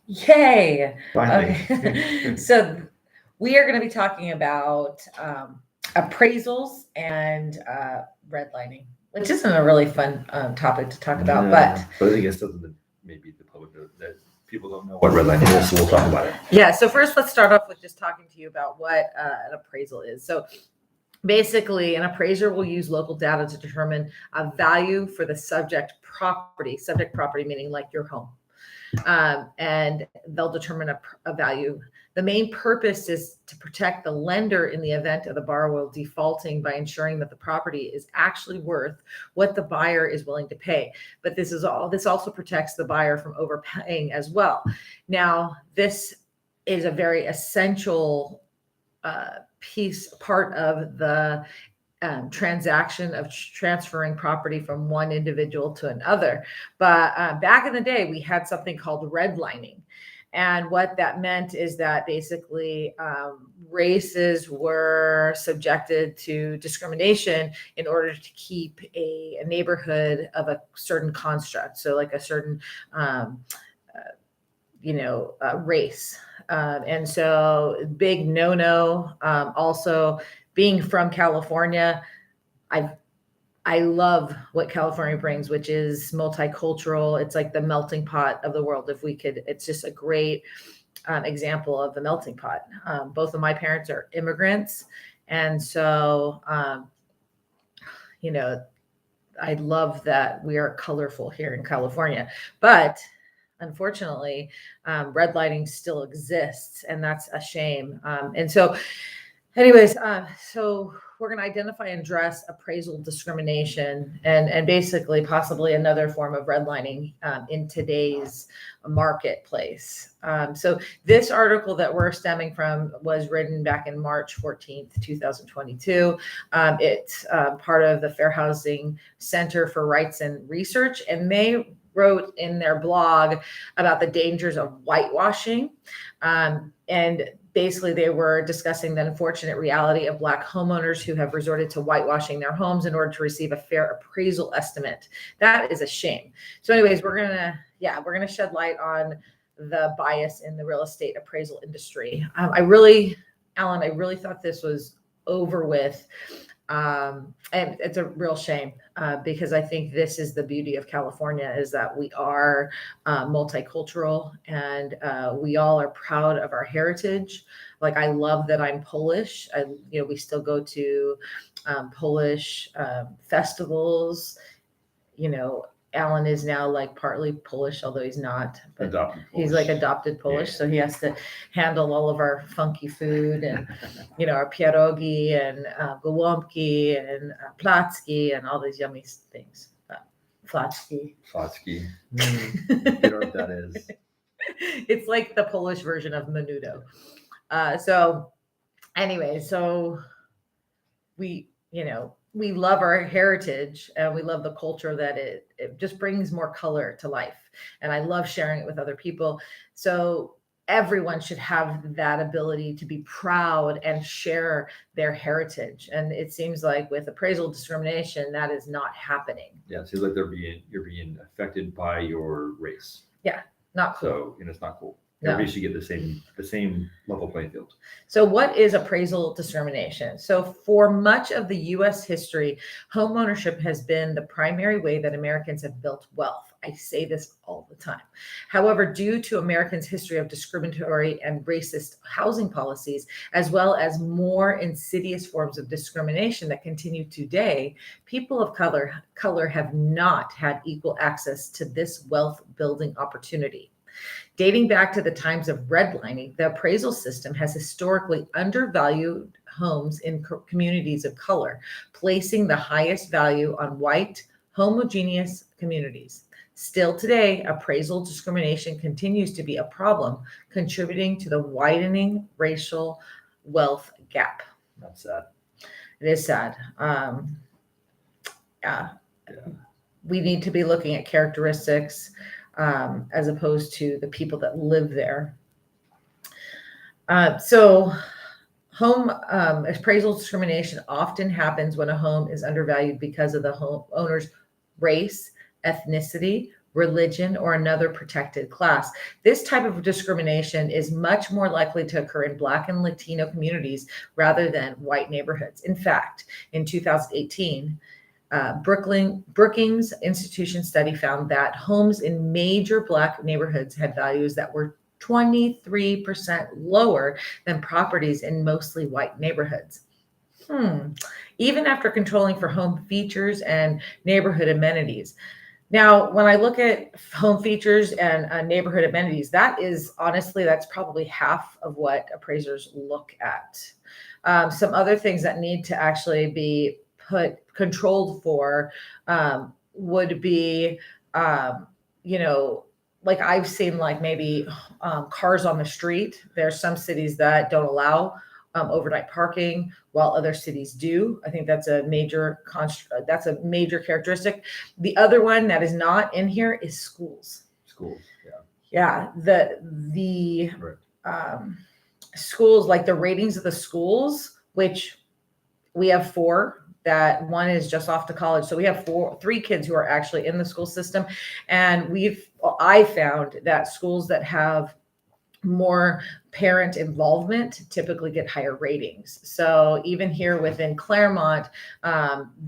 Yay! Finally. Okay. So we are going to be talking about appraisals and redlining, which isn't a really fun topic to talk about, but I think it's something that maybe the public that people don't know what redlining is, so we'll talk about it. yeah. So first, let's start off with just talking to you about what an appraisal is. So basically, an appraiser will use local data to determine a value for the subject property meaning like your home. And they'll determine a value. The main purpose is to protect the lender in the event of the borrower defaulting by ensuring that the property is actually worth what the buyer is willing to pay. But this also protects the buyer from overpaying as well. Now, this is a very essential part of the transaction of transferring property from one individual to another. But back in the day, we had something called redlining. And what that meant is that basically races were subjected to discrimination in order to keep a neighborhood of a certain construct. So like a certain, race. And so big no-no. Also, being from California, I love what California brings, which is multicultural. It's like the melting pot of the world. It's just a great example of the melting pot. Both of my parents are immigrants. And so, I love that we are colorful here in California, but unfortunately, redlining still exists, and that's a shame. And so anyways, so we're going to identify and address appraisal discrimination and basically possibly another form of redlining in today's marketplace. So this article that we're stemming from was written back in March 14th, 2022. It's part of the Fair Housing Center for Rights and Research, and they wrote in their blog about the dangers of whitewashing. And basically, they were discussing the unfortunate reality of Black homeowners who have resorted to whitewashing their homes in order to receive a fair appraisal estimate. That is a shame. So anyways, we're gonna shed light on the bias in the real estate appraisal industry. Alan, I really thought this was over with. And it's a real shame because I think this is the beauty of California, is that we are multicultural, and we all are proud of our heritage. Like, I love that I'm Polish. We still go to Polish festivals. Alan is now like partly Polish, although he's not. But Adopted he's Polish. like adopted Polish, Yeah. so he has to handle all of our funky food and our pierogi and gołąbki and placki and all these yummy things. Flaczki. Fotsky. You know what that is. It's like the Polish version of menudo. So we love our heritage, and we love the culture that it just brings more color to life. And I love sharing it with other people. So everyone should have that ability to be proud and share their heritage. And it seems like with appraisal discrimination, that is not happening. Yeah, it seems like you're being affected by your race. Yeah, not cool. So, and it's not cool. No. Everybody should get the same level playing field. So what is appraisal discrimination? So for much of the U.S. history, home ownership has been the primary way that Americans have built wealth. I say this all the time. However, due to Americans' history of discriminatory and racist housing policies, as well as more insidious forms of discrimination that continue today, people of color have not had equal access to this wealth building opportunity. Dating back to the times of redlining, the appraisal system has historically undervalued homes in communities of color, placing the highest value on white, homogeneous communities. Still today, appraisal discrimination continues to be a problem, contributing to the widening racial wealth gap. That's sad. It is sad. We need to be looking at characteristics as opposed to the people that live there. So home appraisal discrimination often happens when a home is undervalued because of the home owner's race, ethnicity, religion, or another protected class. This type of discrimination is much more likely to occur in Black and Latino communities rather than white neighborhoods. In fact, in 2018, Brookings Institution study found that homes in major Black neighborhoods had values that were 23% lower than properties in mostly white neighborhoods. Even after controlling for home features and neighborhood amenities. Now, when I look at home features and neighborhood amenities, that is honestly, that's probably half of what appraisers look at. Some other things that need to actually be controlled for would be, like I've seen like maybe cars on the street. There's some cities that don't allow overnight parking, while other cities do. I think that's a major characteristic. The other one that is not in here is schools. Schools, yeah. Yeah, the Right. Schools, like the ratings of the schools, which we have 4. That one is just off to college. So we have 3 kids who are actually in the school system. And I found that schools that have more parent involvement typically get higher ratings. So even here within Claremont,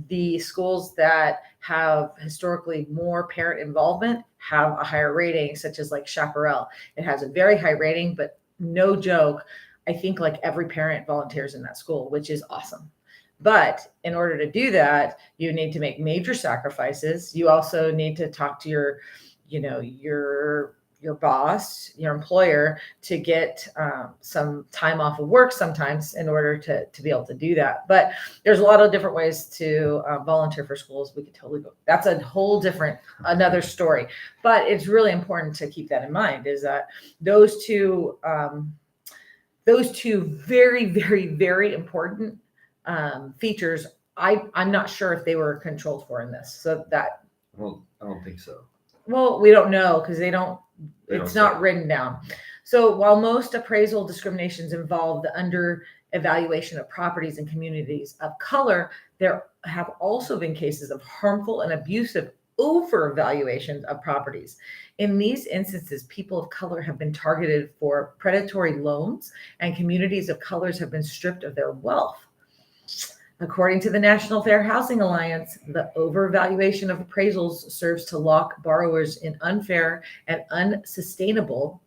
the schools that have historically more parent involvement have a higher rating, such as like Chaparral. It has a very high rating, but no joke, I think like every parent volunteers in that school, which is awesome. But in order to do that, you need to make major sacrifices. You also need to talk to your boss, your employer, to get some time off of work sometimes in order to be able to do that. But there's a lot of different ways to volunteer for schools. We could totally go. That's a whole different, another story. But it's really important to keep that in mind, is that those two very, very, very important features, I'm not sure if they were controlled for in this. So that. Well, I don't think so. Well, we don't know because it's not written down. So while most appraisal discriminations involve the under evaluation of properties in communities of color, there have also been cases of harmful and abusive over evaluation of properties. In these instances, people of color have been targeted for predatory loans, and communities of colors have been stripped of their wealth. According to the National Fair Housing Alliance, the overvaluation of appraisals serves to lock borrowers in unfair and unsustainable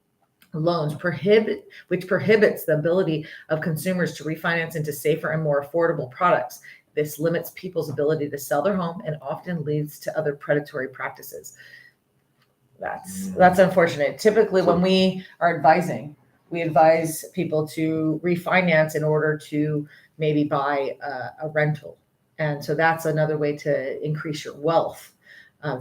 loans, which prohibits the ability of consumers to refinance into safer and more affordable products. This limits people's ability to sell their home and often leads to other predatory practices. That's unfortunate. Typically, when we are advising, we advise people to refinance in order to maybe buy a rental. And so that's another way to increase your wealth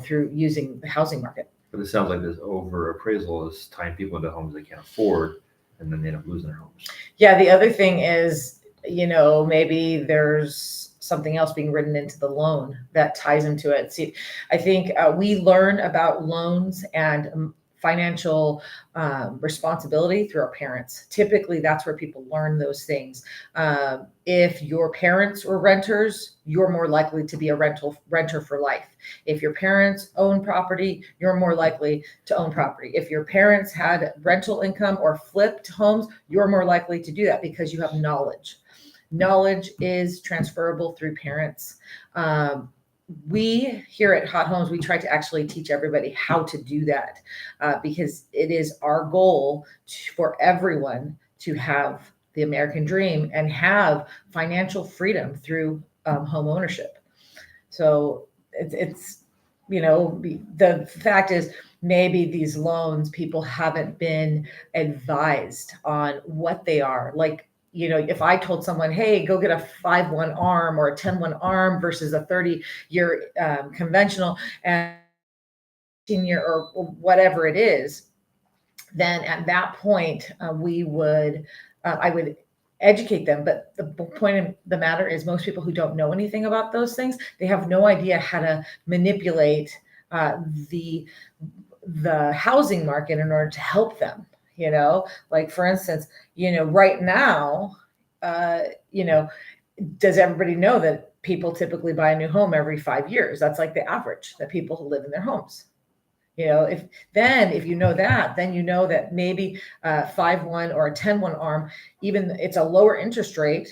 through using the housing market. But it sounds like this over appraisal is tying people into homes they can't afford, and then they end up losing their homes. Yeah, the other thing is, maybe there's something else being written into the loan that ties into it. See, I think we learn about loans and financial responsibility through our parents. Typically, that's where people learn those things. If your parents were renters, you're more likely to be a renter for life. If your parents own property, you're more likely to own property. If your parents had rental income or flipped homes, you're more likely to do that because you have knowledge. Knowledge is transferable through parents. We here at Hot Homes, we try to actually teach everybody how to do that because it is our goal for everyone to have the American dream and have financial freedom through home ownership. So it's the fact is maybe these loans, people haven't been advised on what they are. Like, if I told someone, hey, go get a 5-1 ARM or a 10-1 ARM versus a 30-year conventional and 10-year or whatever it is, then at that point I would educate them. But the point of the matter is most people who don't know anything about those things, they have no idea how to manipulate the housing market in order to help them. Like for instance, right now, does everybody know that people typically buy a new home every 5 years? That's like the average that people who live in their homes. If you know that, then you know that maybe 5-1 or a 10-1 arm, even it's a lower interest rate,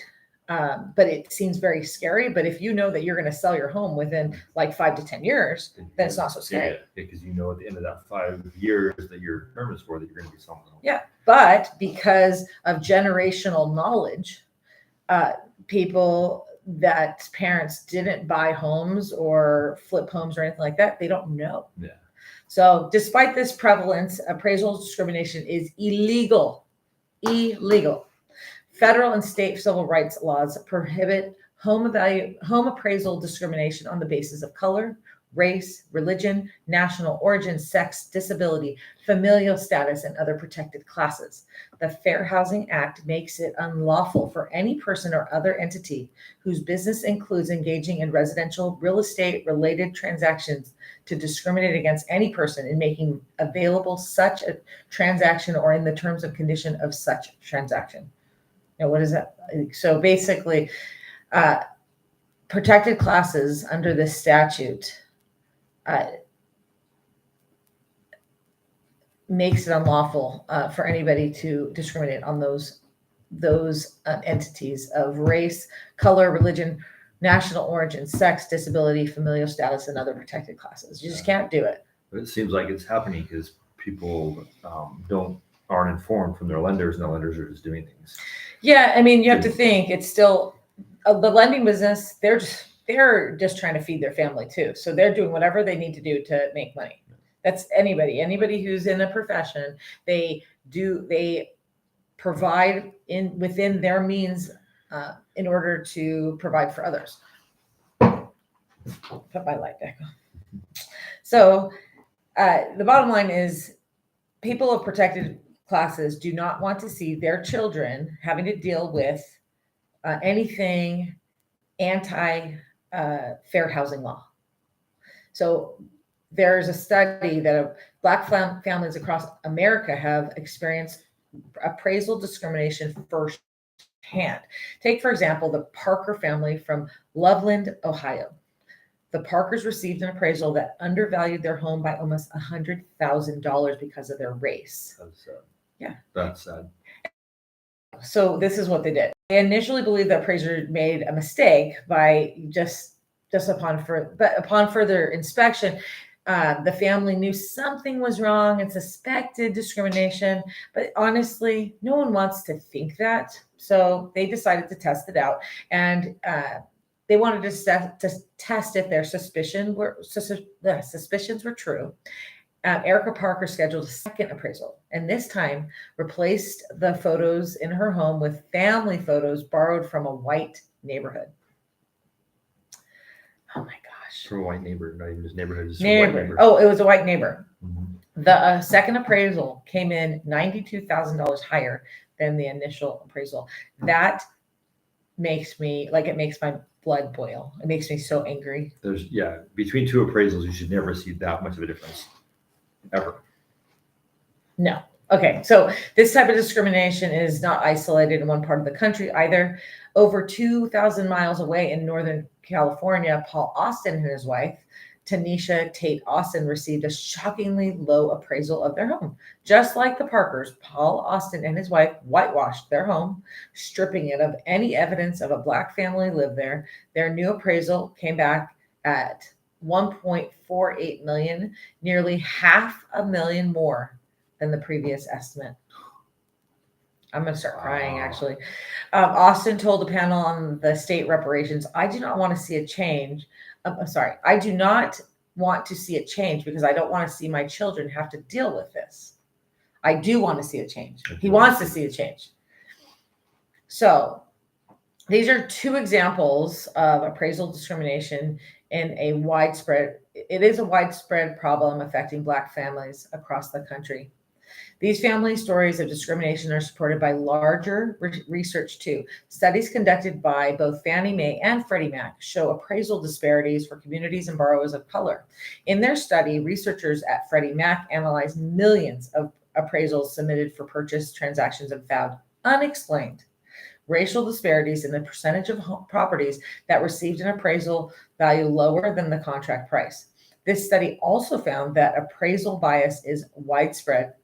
but it seems very scary. But if you know that you're going to sell your home within like 5 to 10 years, then it's not so scary. Yeah, because you know at the end of that 5 years that your term is for, that you're going to be selling the home. Yeah, but because of generational knowledge, parents didn't buy homes or flip homes or anything like that, they don't know. Yeah. So despite this prevalence, appraisal discrimination is illegal. Illegal. Federal and state civil rights laws prohibit home appraisal discrimination on the basis of color, race, religion, national origin, sex, disability, familial status, and other protected classes. The Fair Housing Act makes it unlawful for any person or other entity whose business includes engaging in residential real estate related transactions to discriminate against any person in making available such a transaction or in the terms and condition of such transaction. Now, what is that? So basically, protected classes under this statute makes it unlawful for anybody to discriminate on those entities of race, color, religion, national origin, sex, disability, familial status, and other protected classes. You just can't do it. But it seems like it's happening because people aren't informed from their lenders, and the lenders are just doing things. Yeah, I mean, you have to think it's still the lending business. They're just trying to feed their family too. So they're doing whatever they need to do to make money. That's anybody who's in a profession. They provide within their means in order to provide for others. Put my light back on. So the bottom line is, people of protected classes do not want to see their children having to deal with anything anti-fair housing law. So there's a study that Black families across America have experienced appraisal discrimination firsthand. Take, for example, the Parker family from Loveland, Ohio. The Parkers received an appraisal that undervalued their home by almost $100,000 because of their race. That's sad. Yeah. That's sad. So this is what they did. They initially believed the appraiser made a mistake by upon further inspection, the family knew something was wrong and suspected discrimination. But honestly, no one wants to think that. So they decided to test it out, and they wanted to test if their suspicions were true. Erica Parker scheduled a second appraisal, and this time replaced the photos in her home with family photos borrowed from a white neighborhood. Oh my gosh. From a white neighbor, not even just neighborhood. Just Neighbor. A white neighbor. Oh, it was a white neighbor. Mm-hmm. The second appraisal came in $92,000 higher than the initial appraisal. That makes my blood boil. It makes me so angry. Between two appraisals, you should never see that much of a difference, ever. No. Okay, so this type of discrimination is not isolated in one part of the country either. Over 2,000 miles away in Northern California, Paul Austin and his wife, Tanisha Tate Austin, received a shockingly low appraisal of their home. Just like the Parkers, Paul Austin and his wife whitewashed their home, stripping it of any evidence of a Black family lived there. Their new appraisal came back at $1.48 million, nearly $500,000 more than the previous estimate. I'm going to start crying, actually. Austin told the panel on the state reparations, I do not want to see a change. I do not want to see a change because I don't want to see my children have to deal with this. I do want to see a change. He wants to see a change. So these are two examples of appraisal discrimination in a widespread problem affecting Black families across the country. These family stories of discrimination are supported by larger research too. Studies conducted by both Fannie Mae and Freddie Mac show appraisal disparities for communities and borrowers of color. In their study, researchers at Freddie Mac analyzed millions of appraisals submitted for purchase transactions and found unexplained racial disparities in the percentage of properties that received an appraisal value lower than the contract price. This study also found that appraisal bias is widespread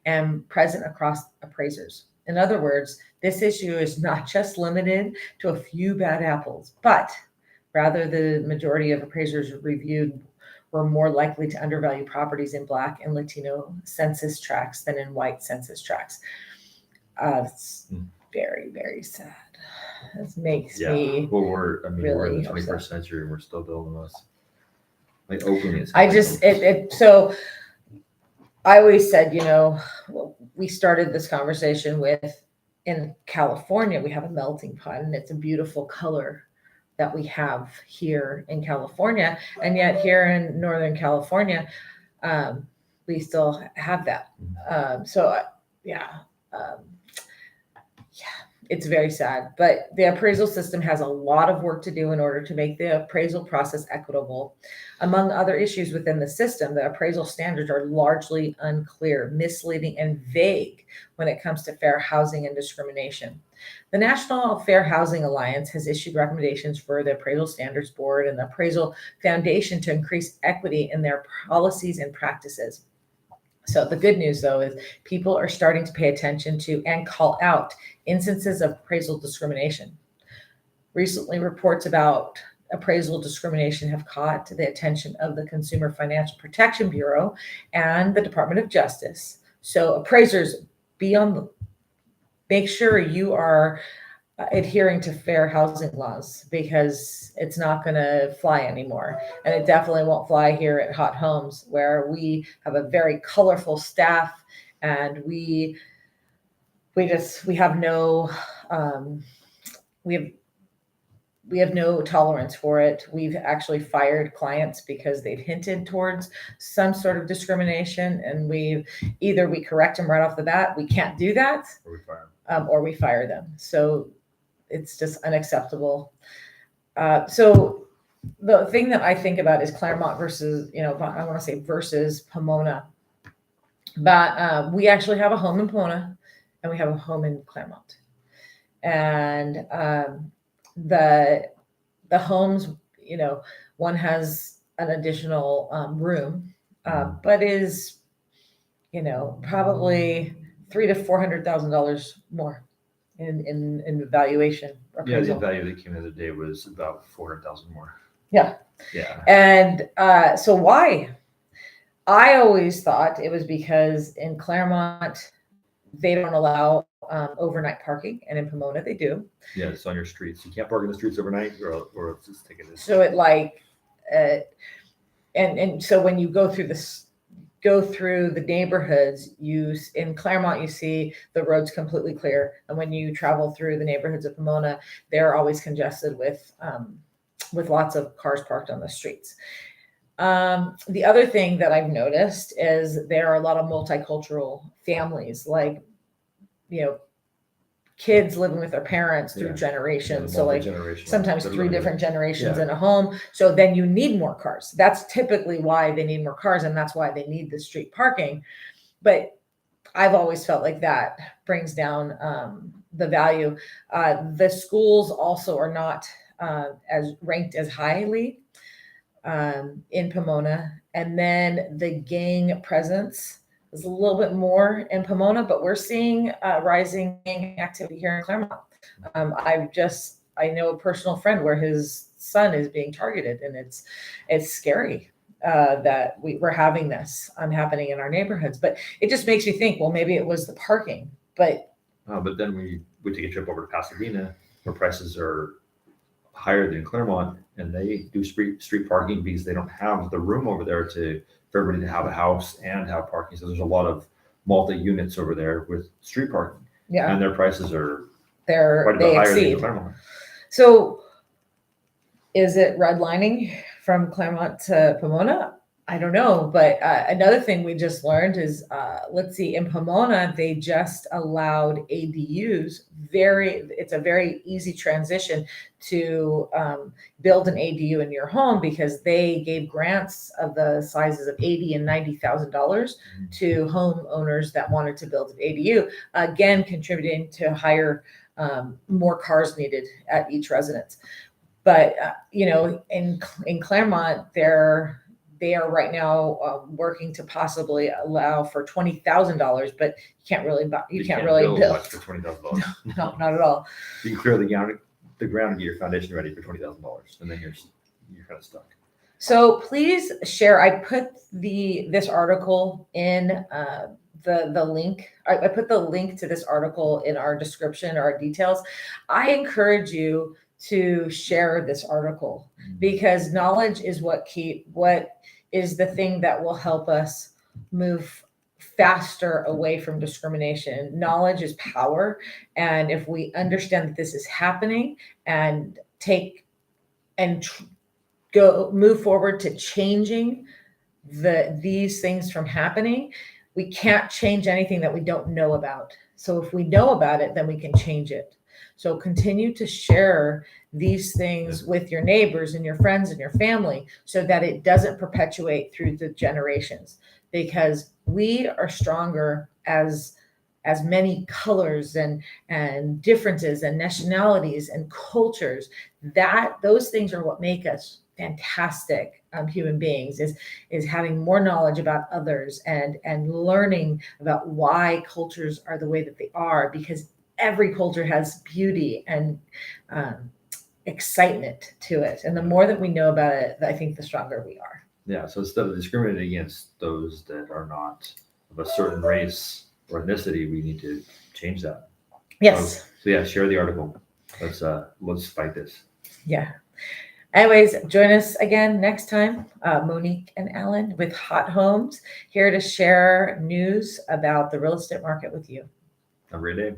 and present across appraisers. In other words, this issue is not just limited to a few bad apples, but rather the majority of appraisers reviewed were more likely to undervalue properties in Black and Latino census tracts than in white census tracts. It's very, very sad. This makes me Well, we're in really the 21st upset. century and we're still building this. Like openly. So I always said, we started this conversation with, in California, we have a melting pot and it's a beautiful color that we have here in California. And yet here in Northern California, we still have that. It's very sad, but the appraisal system has a lot of work to do in order to make the appraisal process equitable. Among other issues within the system, the appraisal standards are largely unclear, misleading, and vague when it comes to fair housing and discrimination. The National Fair Housing Alliance has issued recommendations for the Appraisal Standards Board and the Appraisal Foundation to increase equity in their policies and practices. So the good news, though, is people are starting to pay attention to and call out instances of appraisal discrimination. Recently, reports about appraisal discrimination have caught the attention of the Consumer Financial Protection Bureau and the Department of Justice. So appraisers, make sure you are adhering to fair housing laws, because it's not going to fly anymore. And it definitely won't fly here at HOTT Homes, where we have a very colorful staff and we have no tolerance for it. We've actually fired clients because they've hinted towards some sort of discrimination, and we correct them right off the bat. We can't do that, or we fire them. So it's just unacceptable. So the thing that I think about is Claremont versus Pomona. But we actually have a home in Pomona and we have a home in Claremont. And the homes, one has an additional room, but is, probably $300,000 to $400,000 more in valuation. Yeah, the value that came in the day was about $400,000 more. Yeah. Yeah. And so why? I always thought it was because in Claremont they don't allow overnight parking, and in Pomona they do. Yeah, it's on your streets. You can't park in the streets overnight, or it's just taking this. So and so when you go through the neighborhoods, in Claremont, you see the roads completely clear. And when you travel through the neighborhoods of Pomona, they're always congested with lots of cars parked on the streets. The other thing that I've noticed is there are a lot of multicultural families, like, kids living with their parents through generations. So like sometimes 3 different generations in a home. So then you need more cars. That's typically why they need more cars, and that's why they need the street parking. But I've always felt like that brings down the value. The schools also are not as ranked as highly in Pomona. And then the gang presence is a little bit more in Pomona, but we're seeing rising gang activity here in Claremont. I know a personal friend where his son is being targeted, and it's scary that we're having this happening in our neighborhoods. But it just makes you think, well, maybe it was the parking. But then we take a trip over to Pasadena, where prices are higher than Claremont, and they do street parking because they don't have the room over there for everybody to have a house and have parking. So there's a lot of multi-units over there with street parking. Yeah. And their prices are quite a bit higher than Claremont. So is it redlining from Claremont to Pomona? I don't know. But another thing we just learned is, in Pomona, they just allowed ADUs. It's a very easy transition to build an ADU in your home, because they gave grants of the sizes of $80,000 and $90,000 to homeowners that wanted to build an ADU, again, contributing to higher, more cars needed at each residence. But, in Claremont, they are right now working to possibly allow for $20,000, but you can't really build build. much for $20,000. No, not at all. You can clear the ground and get your foundation ready for $20,000, and then you're kind of stuck. So please share. I put this article in the link. I put the link to this article in our description or our details. I encourage you to share this article because knowledge is what is the thing that will help us move faster away from discrimination. Knowledge is power, and if we understand that this is happening and move forward to changing these things from happening, we can't change anything that we don't know about. So if we know about it, then we can change it. So continue to share these things with your neighbors and your friends and your family so that it doesn't perpetuate through the generations, because we are stronger as many colors and differences and nationalities and cultures. Those things are what make us fantastic human beings, is having more knowledge about others and learning about why cultures are the way that they are, because every culture has beauty and excitement to it. And the more that we know about it, I think the stronger we are. Yeah. So instead of discriminating against those that are not of a certain race or ethnicity, we need to change that. Yes. So yeah, share the article. Let's fight this. Yeah. Anyways, join us again next time, Monique and Alan with Hot Homes, here to share news about the real estate market with you. Have a great day.